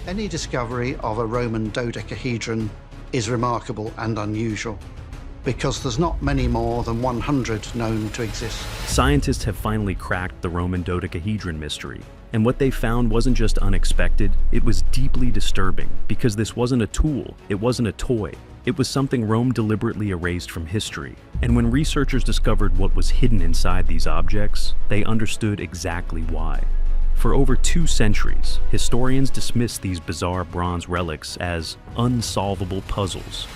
Any discovery of a Roman dodecahedron is remarkable and unusual, because there's not many more than 100 known to exist. Scientists have finally cracked the Roman dodecahedron mystery, and what they found wasn't just unexpected, it was deeply disturbing, because this wasn't a tool, it wasn't a toy. It was something Rome deliberately erased from history. And when researchers discovered what was hidden inside these objects, they understood exactly why. For over 2 centuries, historians dismissed these bizarre bronze relics as unsolvable puzzles.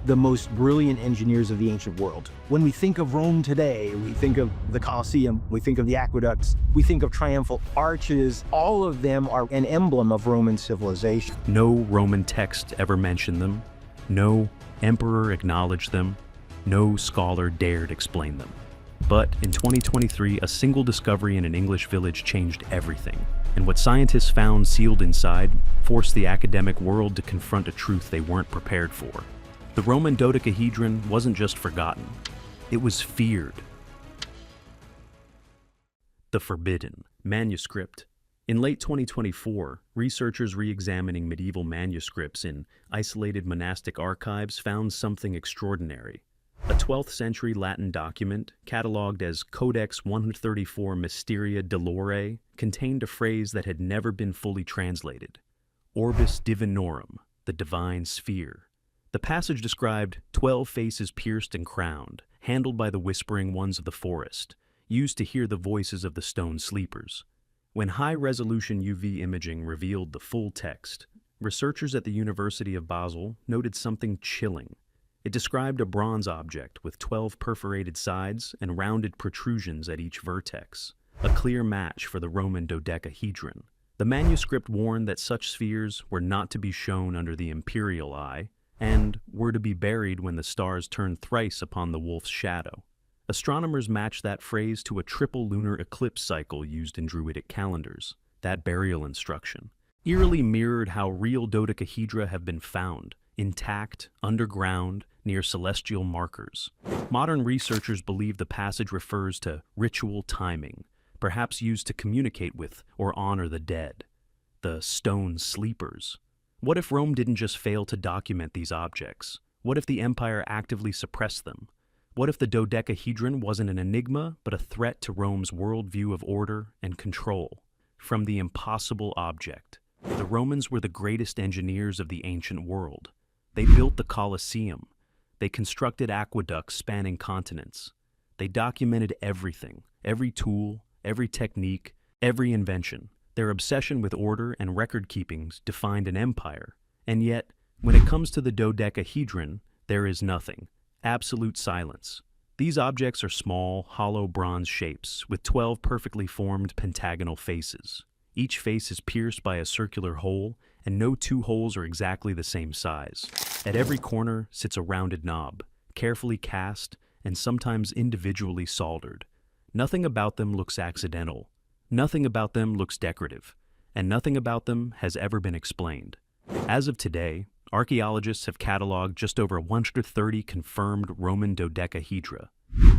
The most brilliant engineers of the ancient world. When we think of Rome today, we think of the Colosseum, we think of the aqueducts, we think of triumphal arches. All of them are an emblem of Roman civilization. No Roman text ever mentioned them. No emperor acknowledged them. No scholar dared explain them. But in 2023, a single discovery in an English village changed everything. And what scientists found sealed inside forced the academic world to confront a truth they weren't prepared for. The Roman dodecahedron wasn't just forgotten, it was feared. The Forbidden Manuscript. In late 2024, researchers re-examining medieval manuscripts in isolated monastic archives found something extraordinary. A 12th century Latin document, catalogued as Codex 134 Mysteria Dolore, contained a phrase that had never been fully translated: Orbis Divinorum, the divine sphere. The passage described 12 faces pierced and crowned, handled by the whispering ones of the forest, used to hear the voices of the stone sleepers. When high-resolution UV imaging revealed the full text, researchers at the University of Basel noted something chilling. It described a bronze object with 12 perforated sides and rounded protrusions at each vertex, a clear match for the Roman dodecahedron. The manuscript warned that such spheres were not to be shown under the imperial eye, and were to be buried when the stars turned thrice upon the wolf's shadow. Astronomers matched that phrase to a triple lunar eclipse cycle used in Druidic calendars. That burial instruction eerily mirrored how real dodecahedra have been found, intact, underground, near celestial markers. Modern researchers believe the passage refers to ritual timing, perhaps used to communicate with or honor the dead, the stone sleepers. What if Rome didn't just fail to document these objects? What if the empire actively suppressed them? What if the dodecahedron wasn't an enigma, but a threat to Rome's worldview of order and control? From the impossible object, the Romans were the greatest engineers of the ancient world. They built the Colosseum. They constructed aqueducts spanning continents. They documented everything, every tool, every technique, every invention. Their obsession with order and record-keeping defined an empire. And yet, when it comes to the dodecahedron, there is nothing. Absolute silence. These objects are small, hollow bronze shapes with 12 perfectly formed pentagonal faces. Each face is pierced by a circular hole, and no 2 holes are exactly the same size. At every corner sits a rounded knob, carefully cast and sometimes individually soldered. Nothing about them looks accidental. Nothing about them looks decorative, and nothing about them has ever been explained. As of today, archaeologists have cataloged just over 130 confirmed Roman dodecahedra.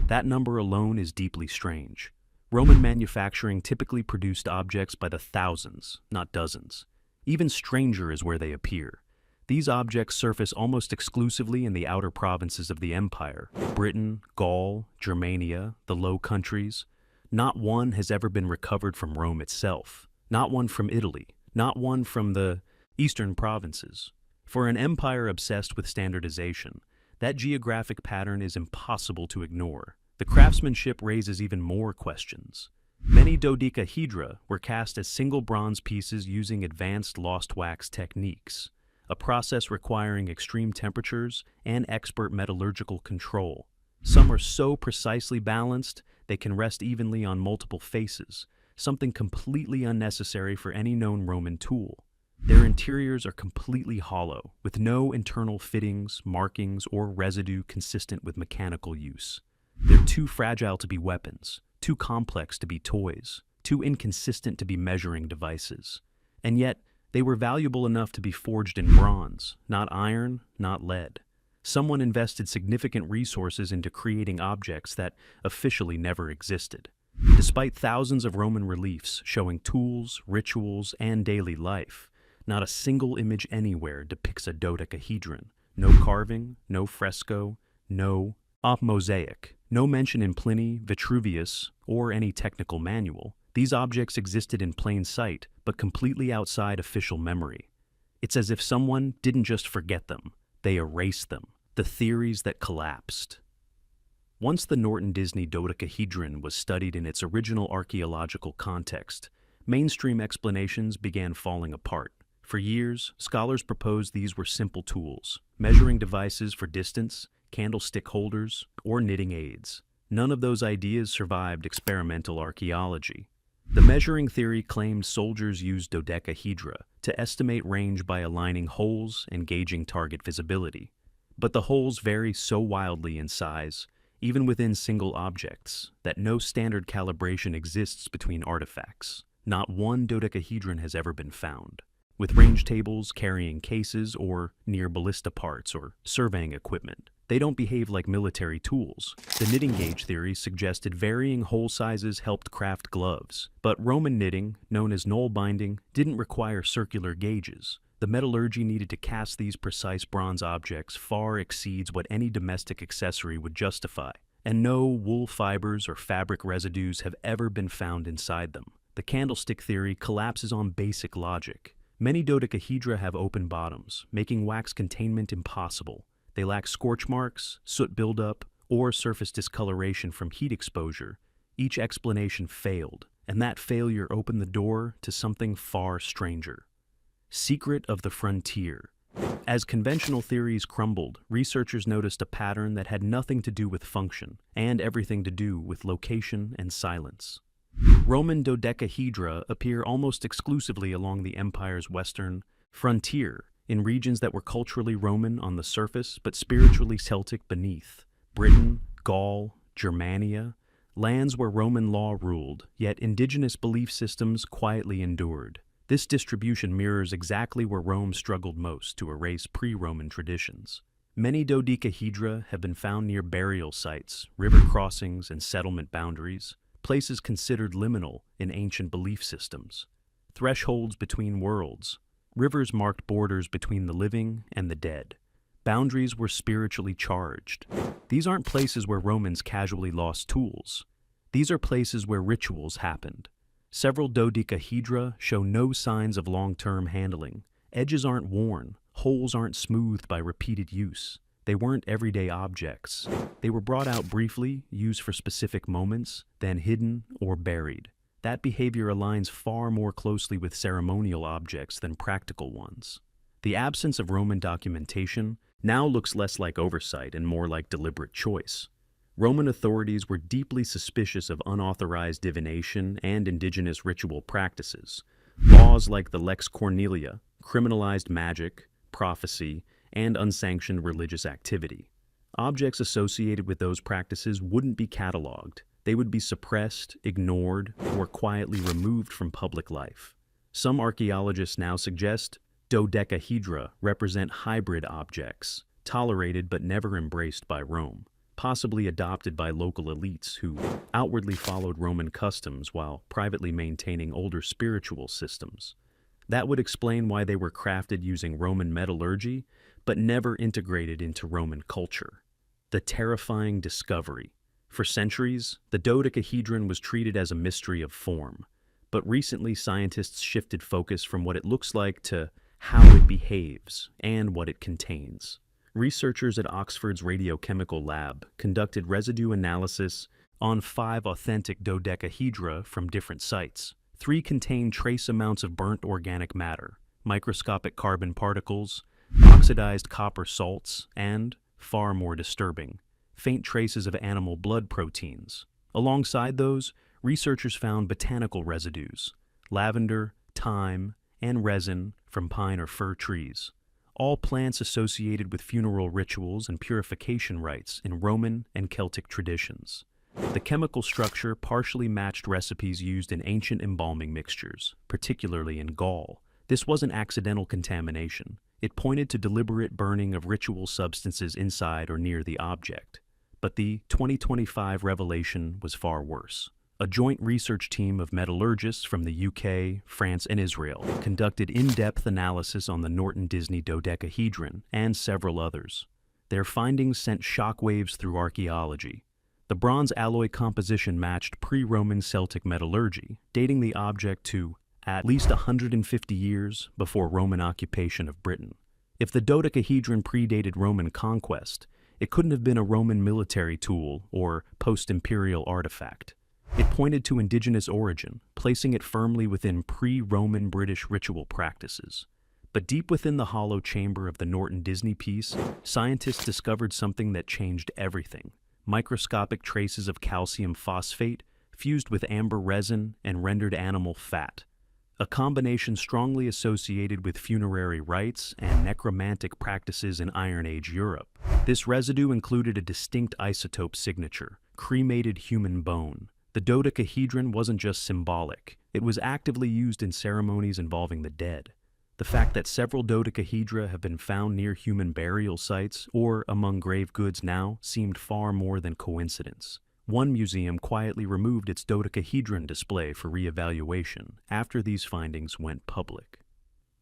That number alone is deeply strange. Roman manufacturing typically produced objects by the thousands, not dozens. Even stranger is where they appear. These objects surface almost exclusively in the outer provinces of the empire: Britain, Gaul, Germania, the Low Countries. Not one has ever been recovered from Rome itself. Not one from Italy. Not one from the eastern provinces. For an empire obsessed with standardization, that geographic pattern is impossible to ignore. The craftsmanship raises even more questions. Many dodecahedra were cast as single bronze pieces using advanced lost wax techniques, a process requiring extreme temperatures and expert metallurgical control. Some are so precisely balanced they can rest evenly on multiple faces, something completely unnecessary for any known Roman tool. Their interiors are completely hollow, with no internal fittings, markings, or residue consistent with mechanical use. They're too fragile to be weapons, too complex to be toys, too inconsistent to be measuring devices. And yet, they were valuable enough to be forged in bronze, not iron, not lead. Someone invested significant resources into creating objects that officially never existed. Despite thousands of Roman reliefs showing tools, rituals, and daily life, Not a single image anywhere depicts a dodecahedron. No carving, no fresco, no mosaic. No mention in Pliny, Vitruvius, or any technical manual. These objects existed in plain sight, but completely outside official memory. It's as if someone didn't just forget them, they erased them. The theories that collapsed. Once the Norton Disney dodecahedron was studied in its original archaeological context, mainstream explanations began falling apart. For years, scholars proposed these were simple tools, measuring devices for distance, candlestick holders, or knitting aids. None of those ideas survived experimental archaeology. The measuring theory claimed soldiers used dodecahedra to estimate range by aligning holes and gauging target visibility. But the holes vary so wildly in size, even within single objects, that no standard calibration exists between artifacts. Not one dodecahedron has ever been found. With range tables carrying cases or near ballista parts or surveying equipment, they don't behave like military tools. The knitting gauge theory suggested varying hole sizes helped craft gloves, but Roman knitting, known as knoll binding, didn't require circular gauges. The metallurgy needed to cast these precise bronze objects far exceeds what any domestic accessory would justify, and no wool fibers or fabric residues have ever been found inside them. The candlestick theory collapses on basic logic. Many dodecahedra have open bottoms, making wax containment impossible. They lack scorch marks, soot buildup, or surface discoloration from heat exposure. Each explanation failed, and that failure opened the door to something far stranger. Secret of the frontier. As conventional theories crumbled, researchers noticed a pattern that had nothing to do with function, and everything to do with location and silence. Roman dodecahedra appear almost exclusively along the empire's western frontier, in regions that were culturally Roman on the surface but spiritually Celtic beneath. Britain, Gaul, Germania, lands where Roman law ruled, yet indigenous belief systems quietly endured. This distribution mirrors exactly where Rome struggled most to erase pre-Roman traditions. Many dodecahedra have been found near burial sites, river crossings, and settlement boundaries, places considered liminal in ancient belief systems. Thresholds between worlds. Rivers marked borders between the living and the dead. Boundaries were spiritually charged. These aren't places where Romans casually lost tools. These are places where rituals happened. Several dodecahedra show no signs of long-term handling. Edges aren't worn. Holes aren't smoothed by repeated use. They weren't everyday objects. They were brought out briefly, used for specific moments, then hidden or buried. That behavior aligns far more closely with ceremonial objects than practical ones. The absence of Roman documentation now looks less like oversight and more like deliberate choice. Roman authorities were deeply suspicious of unauthorized divination and indigenous ritual practices. Laws like the Lex Cornelia criminalized magic, prophecy, and unsanctioned religious activity. Objects associated with those practices wouldn't be cataloged. They would be suppressed, ignored, or quietly removed from public life. Some archaeologists now suggest dodecahedra represent hybrid objects, tolerated but never embraced by Rome, possibly adopted by local elites who outwardly followed Roman customs while privately maintaining older spiritual systems. That would explain why they were crafted using Roman metallurgy, but never integrated into Roman culture. The terrifying discovery. For centuries, the dodecahedron was treated as a mystery of form, but recently scientists shifted focus from what it looks like to how it behaves and what it contains. Researchers at Oxford's radiochemical lab conducted residue analysis on 5 authentic dodecahedra from different sites. 3 contained trace amounts of burnt organic matter, microscopic carbon particles, oxidized copper salts, and, far more disturbing, faint traces of animal blood proteins. Alongside those, researchers found botanical residues, lavender, thyme, and resin from pine or fir trees, all plants associated with funeral rituals and purification rites in Roman and Celtic traditions. The chemical structure partially matched recipes used in ancient embalming mixtures, particularly in Gaul. This wasn't accidental contamination. It pointed to deliberate burning of ritual substances inside or near the object. But the 2025 revelation was far worse. A joint research team of metallurgists from the UK, France, and Israel conducted in-depth analysis on the Norton-Disney Dodecahedron and several others. Their findings sent shockwaves through archaeology. The bronze alloy composition matched pre-Roman Celtic metallurgy, dating the object to at least 150 years before Roman occupation of Britain. If the dodecahedron predated Roman conquest, it couldn't have been a Roman military tool or post-imperial artifact. It pointed to indigenous origin, placing it firmly within pre-Roman British ritual practices. But deep within the hollow chamber of the Norton-Disney piece, scientists discovered something that changed everything. Microscopic traces of calcium phosphate fused with amber resin and rendered animal fat, a combination strongly associated with funerary rites and necromantic practices in Iron Age Europe. This residue included a distinct isotope signature, cremated human bone. The dodecahedron wasn't just symbolic, it was actively used in ceremonies involving the dead. The fact that several dodecahedra have been found near human burial sites or among grave goods now seemed far more than coincidence. One museum quietly removed its dodecahedron display for re-evaluation after these findings went public.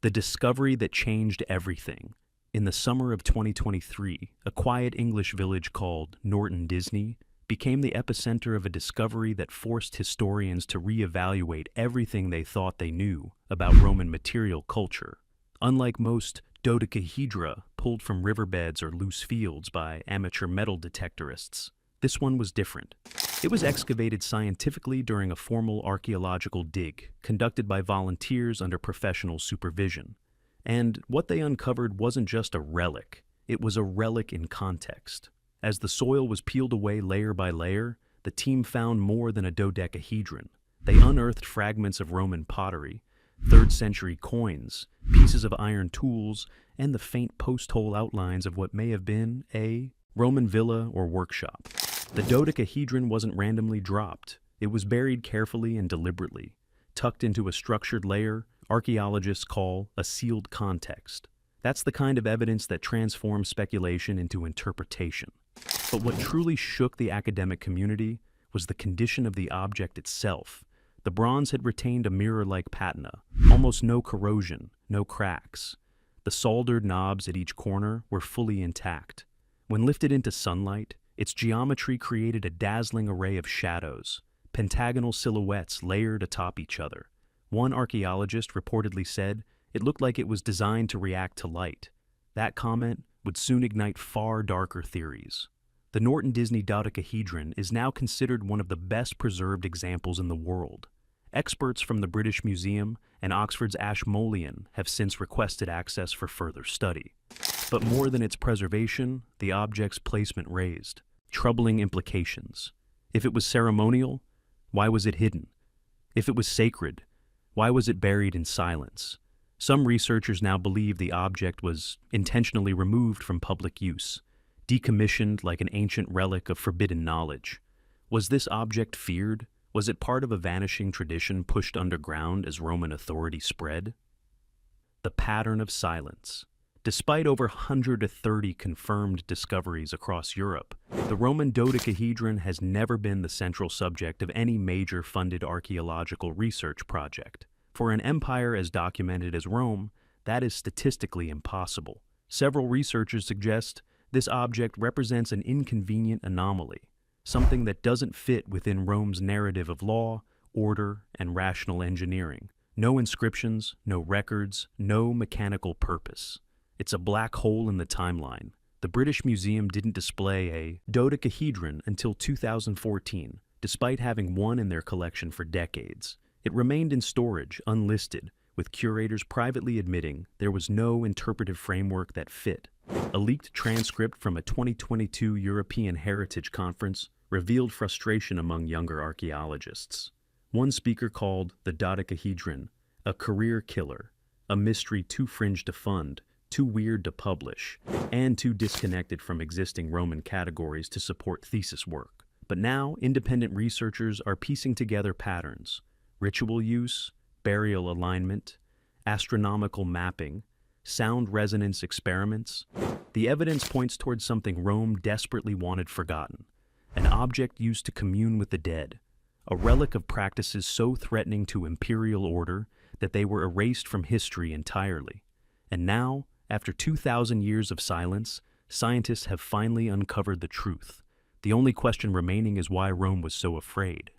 The discovery that changed everything. In the summer of 2023, a quiet English village called Norton-Disney became the epicenter of a discovery that forced historians to re-evaluate everything they thought they knew about Roman material culture. Unlike most dodecahedra pulled from riverbeds or loose fields by amateur metal detectorists, this one was different. It was excavated scientifically during a formal archaeological dig conducted by volunteers under professional supervision. And what they uncovered wasn't just a relic, it was a relic in context. As the soil was peeled away layer by layer, the team found more than a dodecahedron. They unearthed fragments of Roman pottery, 3rd century coins, pieces of iron tools, and the faint post-hole outlines of what may have been a Roman villa or workshop. The dodecahedron wasn't randomly dropped. It was buried carefully and deliberately, tucked into a structured layer archaeologists call a sealed context. That's the kind of evidence that transforms speculation into interpretation. But what truly shook the academic community was the condition of the object itself. The bronze had retained a mirror-like patina, almost no corrosion, no cracks. The soldered knobs at each corner were fully intact. When lifted into sunlight, its geometry created a dazzling array of shadows, pentagonal silhouettes layered atop each other. One archaeologist reportedly said it looked like it was designed to react to light. That comment would soon ignite far darker theories. The Norton-Disney dodecahedron is now considered one of the best preserved examples in the world. Experts from the British Museum and Oxford's Ashmolean have since requested access for further study. But more than its preservation, the object's placement raised troubling implications. If it was ceremonial, why was it hidden? If it was sacred, why was it buried in silence? Some researchers now believe the object was intentionally removed from public use, decommissioned like an ancient relic of forbidden knowledge. Was this object feared? Was it part of a vanishing tradition pushed underground as Roman authority spread? The pattern of silence. Despite over 130 confirmed discoveries across Europe, the Roman dodecahedron has never been the central subject of any major funded archaeological research project. For an empire as documented as Rome, that is statistically impossible. Several researchers suggest this object represents an inconvenient anomaly, something that doesn't fit within Rome's narrative of law, order, and rational engineering. No inscriptions, no records, no mechanical purpose. It's a black hole in the timeline. The British Museum didn't display a dodecahedron until 2014, despite having one in their collection for decades. It remained in storage, unlisted, with curators privately admitting there was no interpretive framework that fit. A leaked transcript from a 2022 European Heritage Conference revealed frustration among younger archaeologists. One speaker called the dodecahedron a career killer, a mystery too fringe to fund, too weird to publish, and too disconnected from existing Roman categories to support thesis work. But now, independent researchers are piecing together patterns: ritual use, burial alignment, astronomical mapping, sound resonance experiments. The evidence points towards something Rome desperately wanted forgotten, an object used to commune with the dead, a relic of practices so threatening to imperial order that they were erased from history entirely. And now, after 2,000 years of silence, scientists have finally uncovered the truth. The only question remaining is why Rome was so afraid.